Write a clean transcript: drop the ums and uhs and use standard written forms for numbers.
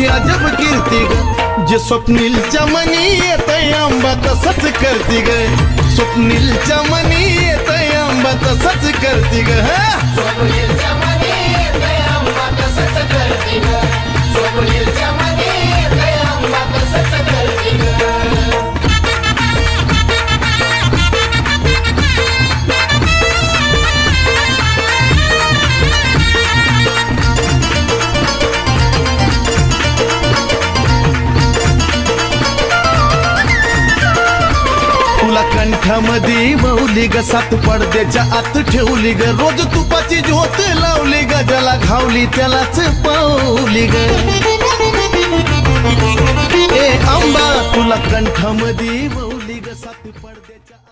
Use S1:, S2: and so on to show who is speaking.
S1: तुझी अजब कीर्ती ग जे स्वप्नीलच्या मनी येतय आंबा तसंच करती ग स्वप्नीलच्या मनी येतय आंबा तसंच करती ग
S2: स्वप्नीलच्या मनी येतय आंबा तसंच करती ग स्वप्नीलच्या मनी येतय आंबा तसंच करती ग
S1: तुला कंठामध्ये बहुली ग सात पडद्याच्या आत ठेवली ग रोज तुपाची ज्योत लावली ग ज्याला घावली त्यालाच पावली ग ए आंबा तुला कंठामध्ये बहुली ग सात पडद्याच्या